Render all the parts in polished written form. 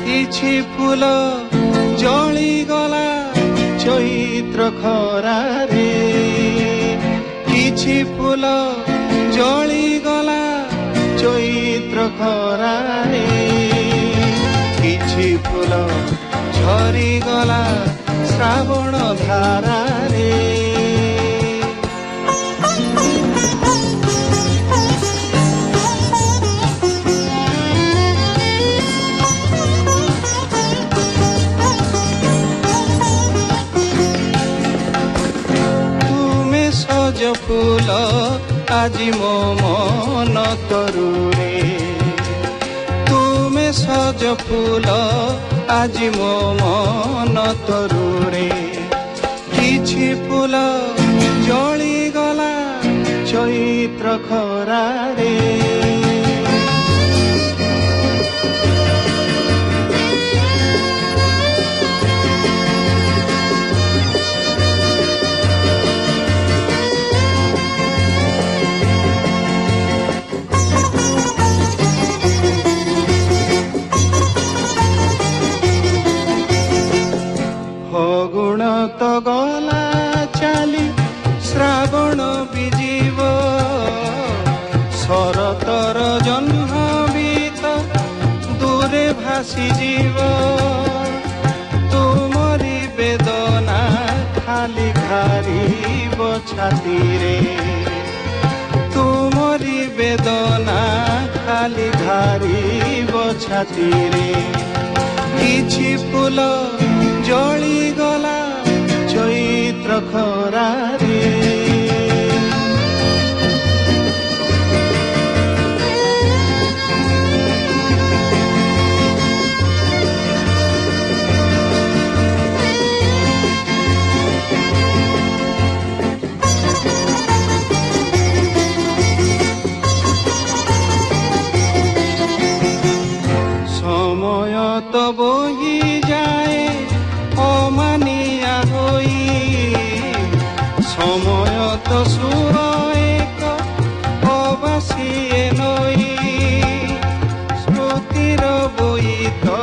କିଛି ଫୁଲ ଜଳିଗଲା ଚୈତ୍ର ଖରାରେ, କିଛି ଫୁଲ ଜଳିଗଲା ଚୈତ୍ର ଖରାରେ, କିଛି ଫୁଲ ଝରିଗଲା ଶ୍ରାବଣ ଧାରାରେ। ସଜ ଫୁଲ ଆଜି ମୋ ମନ ତରୁରେ, ତୁମେ ସଜ ଫୁଲ ଆଜି ମୋ ମନ ତରୁରେ, କିଛି ଫୁଲ ଜଳିଗଲା ଚୈତ୍ର ଖରାରେ। ଫଗୁଣ ତ ଗଲା ଚାଲି ଶ୍ରାବଣ ବିଯିବ, ଶରତର ଜହ୍ନ ବି ତ ଦୂରେ ଭାସିଯିବ। ତୁମରି ବେଦନା ଖାଲି ଘାରିବ ଛାତିରେ, ତୁମରି ବେଦନା ଖାଲି ଘାରିବ ଛାତିରେ। କିଛି ଫୁଲ ଜଳିଗଲା ଚୈତ୍ର ଖରାରେ। ସମୟ ତ ବୋହି ଯାଏ অমানিয়া হই, সময় তো সুর এক অবাসিয়ে নই। স্মৃতির বই তো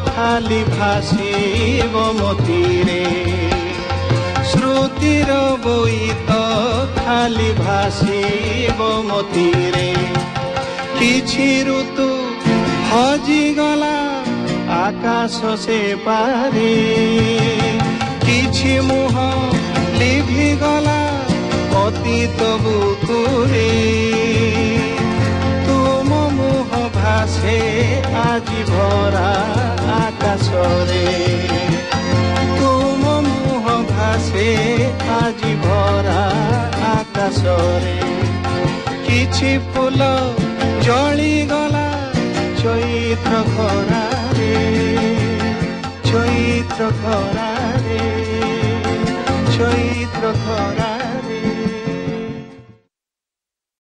খালি ভাসিব মতিরে, স্মৃতির বই তো খালি ভাসিব মতিরে। কিছু ঋতু হজিগলা আকাশ সে পারে, কিছু মুহ লিভিগলা অতীত বুকুরে। তুম মুহ ভাসে আজি ভরা আকাশরে, তুম মুহ ভাসে আজি ভরা আকাশরে। କିଛି ফুল জଳିগলা চৈত্র খরারে, চৈত্র খরারে, চৈত্র খরা।